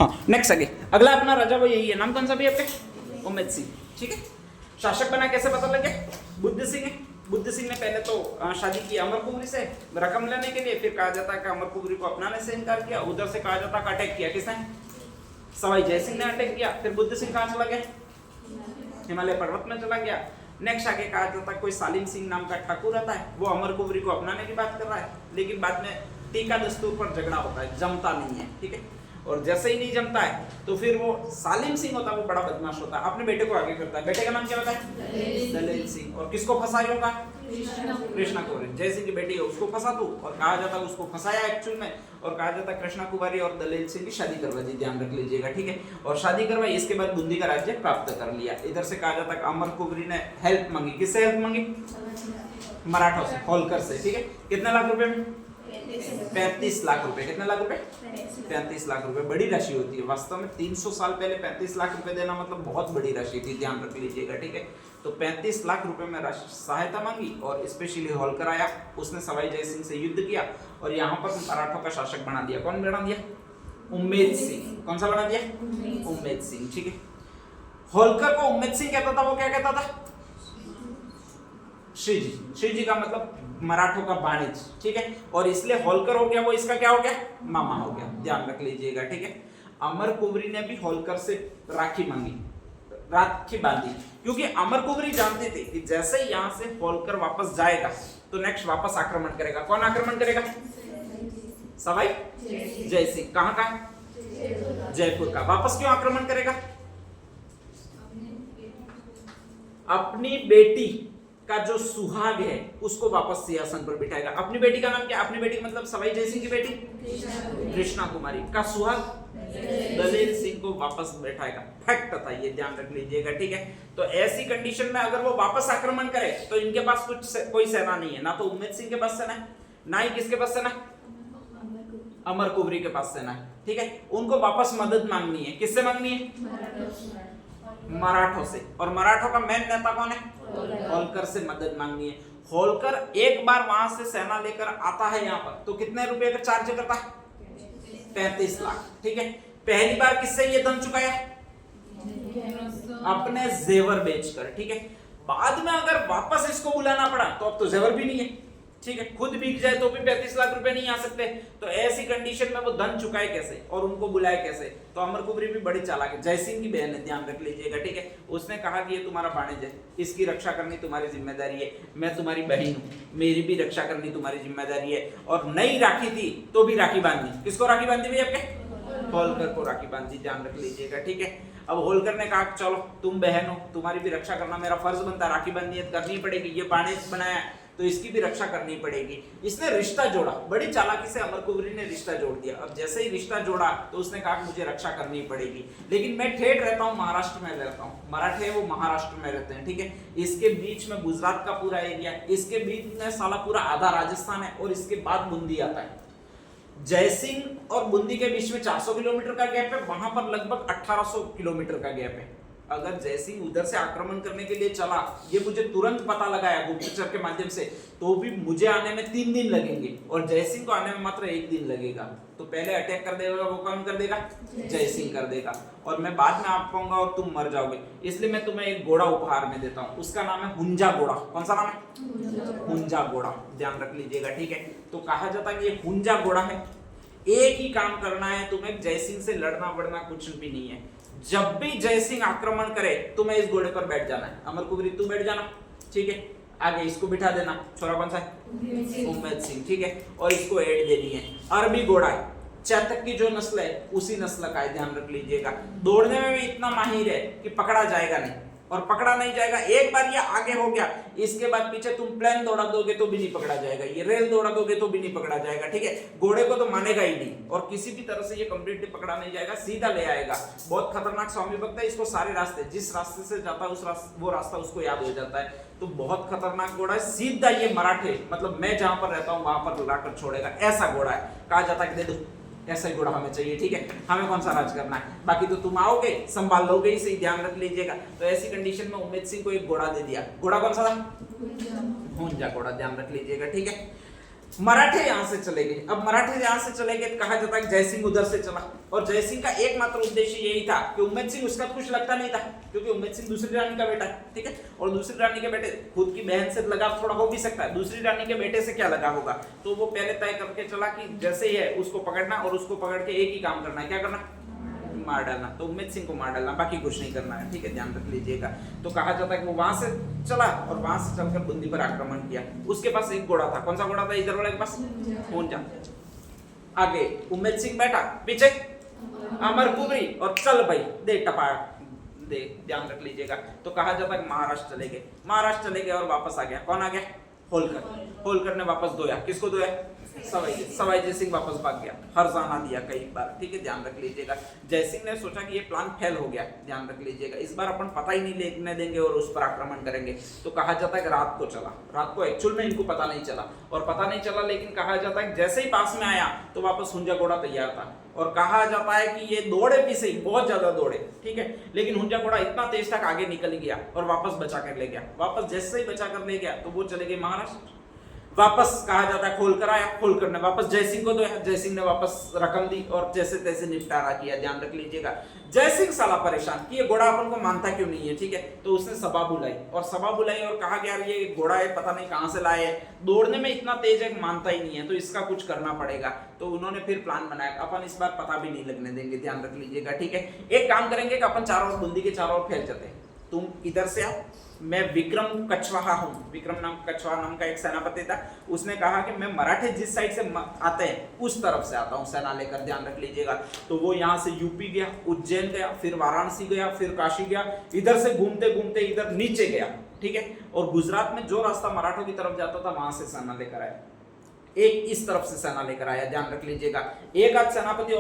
हाँ नेक्स्ट आगे अगला अपना राजा वो यही है, नाम कौन सा भी आपके? उम्मेद सिंह। ठीक है, शासक बना कैसे पता लगे? बुद्ध सिंह है। बुद्ध सिंह ने पहले तो शादी की अमरकुमारी से रकम लेने के लिए, फिर कहा जाता है कि अमरकुमारी को अपनाने से इनकार किया, उधर से कहा जाता है अटैक किया। किसने? सवाई जय सिंह ने अटैक किया। फिर बुद्ध सिंह कहाँ चला गया? हिमालय पर्वत में चला गया। नेक्स्ट आगे कहा जाता है कोई सालिम सिंह नाम का ठाकुर आता है, वो अमरकुमारी को अपनाने की बात कर रहा है, लेकिन बाद में टीका दस्तूर पर झगड़ा होता है, जमता नहीं है। ठीक है, और जैसे ही नहीं जमता है तो फिर वो सालिम सिंह होता है, वो बड़ा बदमाश होता है, अपने बेटे को आगे करता है। बेटे का नाम क्या होता है? दलेल सिंह। और किसको फंसाया होगा? कृष्णा कुमारी। जय सिंह की बेटी है उसको फंसा तू, और कहा जाता है उसको फंसाया एक्चुअल में, और कहा जाता है कृष्णा कुमारी और दलेल सिंह की शादी करवा दी, ध्यान रख लीजिएगा। ठीक है, और शादी करवाई, इसके बाद बूंदी का राज्य प्राप्त कर लिया। इधर से कहा जाता है अमरकुमारी ने हेल्प मांगी। किससे हेल्प मांगी? मराठों से, होलकर से। ठीक है, कितने लाख रुपए में? 35 लाख रुपए। कितने लाख रुपए? 35 लाख रुपए। बड़ी राशि होती है वास्तव में। 300 साल पहले 35 लाख रुपए देना मतलब बहुत बड़ी राशि थी, ध्यान रख लीजिएगा। ठीक है, तो 35 लाख रुपए में सहायता मांगी, और स्पेशली होलकर आया, उसने सवाई जय सिंह से युद्ध किया, और यहाँ पर मराठों का शासक बना दिया। कौन बना दिया? उम्मेद सिंह। कौन सा बना दिया? उम्मेद सिंह। ठीक है, होलकर को उम्मेद सिंह कहता था, वो क्या कहता था? श्री जी। श्री जी का मतलब मराठों का वाणिज्य। ठीक है, और इसलिए होलकर हो गया, वो इसका क्या हो गया? मामा हो गया, ध्यान रख लीजिएगा। ठीक है, अमरकुमारी ने भी होलकर से राखी मांगी, राखी बांधी, क्योंकि अमरकुमारी जानते थे कि जैसे यहाँ से होलकर वापस जाएगा तो नेक्स्ट वापस आक्रमण करेगा। कौन आक्रमण करेगा? सवाई जय सिंह। कहाँ का? जयपुर का। वापस क्यों आक्रमण करेगा? अपनी बेटी का जो सुहाग है उसको वापस सिंहासन पर बिठाएगा। अपनी बेटी का नाम क्या? अपनी बेटी का मतलब सवाई जय सिंह की बेटी कृष्णा कुमारी का सुहाग दलेल सिंह को वापस बैठाएगा। फैक्ट था ये, ध्यान रख लीजिएगा। ठीक है, तो ऐसी कंडीशन में अगर वो वापस आक्रमण करे तो इनके पास कोई सेना नहीं है, ना तो उम्मेद सिंह के पास सेना है, ना ही किसके पास सेना? अमरकुमारी के पास सेना है। ठीक है, उनको वापस मदद मांगनी है। किससे मांगनी है? मराठों से। और मराठों का मेन नेता कौन है? होलकर से मदद मांगनी है। होलकर एक बार वहां से सेना लेकर आता है यहाँ पर, तो कितने रुपए का चार्ज करता है? 35 लाख। ठीक है, पहली बार किससे ये धन चुकाया? अपने जेवर बेचकर। ठीक है, बाद में अगर वापस इसको बुलाना पड़ा तो अब तो जेवर भी नहीं है। ठीक है, खुद बिक जाए तो भी 35 लाख रुपए नहीं आ सकते, तो ऐसी कंडीशन में वो धन चुकाए कैसे और उनको बुलाए कैसे? तो अमरकुमारी भी बड़ी चालाक है, जय सिंह की बहन है, ध्यान रख लीजिएगा। ठीक है, उसने कहा कि ये तुम्हारा वाणिज्य है, इसकी रक्षा करनी तुम्हारी जिम्मेदारी है, मैं तुम्हारी बहन हूँ, मेरी भी रक्षा करनी तुम्हारी जिम्मेदारी है। और नई राखी थी तो भी राखी बांधी। किसको राखी बांधी हुई आपके? होलकर को राखी बांधी, ध्यान रख लीजिएगा। ठीक है, अब होलकर ने कहा चलो तुम बहन हो, तुम्हारी भी रक्षा करना मेरा फर्ज बनता है, राखी बंदी करनी पड़ेगी, ये वाणिज्य बनाया तो इसकी भी रक्षा करनी पड़ेगी। इसने रिश्ता जोड़ा, बड़ी चालाकी से अमरकुमारी ने रिश्ता जोड़ दिया। अब जैसे ही रिश्ता जोड़ा तो उसने कहा मुझे रक्षा करनी पड़ेगी, लेकिन मैं ठेठ रहता हूँ, महाराष्ट्र में रहता हूँ, मराठे वो महाराष्ट्र में रहते हैं। ठीक है, इसके बीच में गुजरात का पूरा एरिया, इसके बीच में साला पूरा आधा राजस्थान है, और इसके बाद बूंदी आता है। जय सिंह और बूंदी के बीच में 400 किलोमीटर का गैप है, वहां पर लगभग 1800 किलोमीटर का गैप है। अगर जय सिंह उधर से आक्रमण करने के लिए चला, ये मुझे तुरंत पता लगाया गुप्तचर के माध्यम से, तो भी मुझे आने में 3 दिन लगेंगे और जय सिंह को आने में मात्र 1 दिन लगेगा। तो पहले अटैक कर देगा, वो कौन कर देगा? जय सिंह कर देगा, और मैं बाद में आ पाऊंगा और तुम मर जाओगे। इसलिए मैं तुम्हें एक घोड़ा उपहार में देता हूँ, उसका नाम है हुंजा घोड़ा। कौन सा नाम है? हुंजा घोड़ा, ध्यान रख लीजिएगा। ठीक है, तो कहा जाता है कि ये हुंजा घोड़ा है, एक ही काम करना है तुम्हें, जय सिंह से लड़ना वड़ना कुछ भी नहीं है। जब भी जय सिंह आक्रमण करे तुम्हें इस घोड़े पर बैठ जाना है। अमरकुमारी तू बैठ जाना, ठीक है, आगे इसको बिठा देना। छोरा कौन सा है? उम्मेद सिंह। ठीक है, और इसको एड देनी है। अरबी घोड़ा है, चैतक की जो नस्ल है उसी नस्ल का है, ध्यान रख लीजिएगा। दौड़ने में भी इतना माहिर है कि पकड़ा जाएगा नहीं, और पकड़ा नहीं जाएगा। एक बार ये आगे हो गया, इसके बाद पीछे तुम प्लेन दौड़ा दोगे तो भी नहीं पकड़ा जाएगा, ये रेल दौड़ा दोगे तो भी नहीं पकड़ा जाएगा। ठीक है, घोड़े को तो मानेगा ही नहीं, और किसी भी तरह से ये कंप्लीटली पकड़ा नहीं जाएगा, सीधा ले आएगा। बहुत खतरनाक स्वामी भक्त है, इसको सारे रास्ते, जिस रास्ते से जाता है वो रास्ता उसको याद हो जाता है। तो बहुत खतरनाक घोड़ा है, सीधा ये मराठे, मतलब मैं जहां पर रहता हूं वहां पर लाकर छोड़ेगा, ऐसा घोड़ा है। कहा जाता है कि दे दो, ऐसा ही घोड़ा हमें चाहिए। ठीक है, हमें कौन सा राज करना है, बाकी तो तुम आओगे संभाल लोगे ही, सही ध्यान रख लीजिएगा। तो ऐसी कंडीशन में उम्मेद सिंह को एक घोड़ा दे दिया। घोड़ा कौन सा था? हुंजा घोड़ा, ध्यान रख लीजिएगा। ठीक है, मराठे यहां से चले गए। अब मराठे यहां से चले गए, कहा जाता है जयसिंह उधर से चला, और जयसिंह का एकमात्र उद्देश्य यही था कि उम्मेद सिंह उसका कुछ लगता नहीं था, क्योंकि उम्मेद सिंह दूसरी रानी का बेटा है, ठीक है, और दूसरी रानी के बेटे, खुद की बहन से लगाव थोड़ा हो भी सकता है, दूसरी रानी के बेटे से क्या लगाव होगा, तो वो पहले तय करके चला कि जैसे ही है उसको पकड़ना, और उसको पकड़ के एक ही काम करना है, क्या करना, मार डालना। तो उम्मेद सिंह को मार डालना, बाकी कुछ नहीं करना है, ठीक है, ध्यान रख लीजिएगा। तो कहा जाता है कि वो वहां से चला और वहां से चलकर बूंदी पर आक्रमण किया। उसके पास एक घोड़ा था, कौन सा घोड़ा था इधर वाले के पास, ऊंचा। आगे उम्मेद सिंह बैठा, पीछे अमर कुबरी, और चल भाई दे टपा दे, ध्यान रख लीजिएगा। तो कहा जाता है महाराष्ट्र चले गए, महाराष्ट्र चले गए और वापस आ गया, कौन आ गया, होलकर। होलकर ने वापस दोया, किसको दोया, सवाई जय सिंह वापस भाग गया, हरजाना दिया कई बार, ठीक है, ध्यान रख लीजिएगा। जय सिंह ने सोचा कि ये प्लान फेल हो गया, ध्यान रख लीजिएगा, इस बार अपन पता ही नहीं लेने देंगे और उस पर आक्रमण करेंगे। तो कहा जाता है कि रात को चला, रात को एक्चुअल में इनको पता नहीं चला, और पता नहीं चला, लेकिन कहा जाता है जैसे ही पास में आया तो वापस हुंजा घोड़ा तैयार था, और कहा जाता है कि ये दौड़े पीछे ही, बहुत ज्यादा दौड़े, ठीक है, लेकिन हुंजा घोड़ा इतना तेज तक आगे निकल गया और वापस बचा कर ले गया। वापस जैसे ही बचा कर ले गया तो वो चले गए महाराष्ट्र। वापस कहा जाता है खोलकर आया, खोलकर ने वापस जयसिंह को दो, जयसिंह ने वापस रकम दी और जैसे तैसे निपटारा किया, ध्यान रख लीजिएगा। जयसिंह साला परेशान कि ये घोड़ा अपन को मानता क्यों नहीं है, ठीक है, तो उसने सभा बुलाई, और सभा बुलाई और कहा कि यार ये घोड़ा है, पता नहीं कहां से लाए है, दौड़ने में इतना तेज है, मानता ही नहीं है, तो इसका कुछ करना पड़ेगा। तो उन्होंने फिर प्लान बनाया, अपन इस बार पता भी नहीं लगने देंगे, ध्यान रख लीजिएगा, ठीक है। एक काम करेंगे कि अपन चारों ओर बूंदी के चारों ओर फैल जाते हैं, तुम इधर से आओ, मैं विक्रम कछवाहा हूं, विक्रम नाम कछवाहा नाम का एक सेनापति था, उसने कहा कि मैं मराठे जिस साइड से आते हैं उस तरफ से आता हूं सेना लेकर, ध्यान रख लीजिएगा। तो वो यहां से यूपी गया, उज्जैन गया, फिर वाराणसी गया, फिर काशी गया, इधर से घूमते घूमते इधर नीचे गया, ठीक है, और गुजरात में जो रास्ता मराठों की तरफ जाता था वहां से सेना लेकर आया, एक इस तरफ से सेना लेकर आया, ध्यान रख लीजिएगा। एक आध सेनापति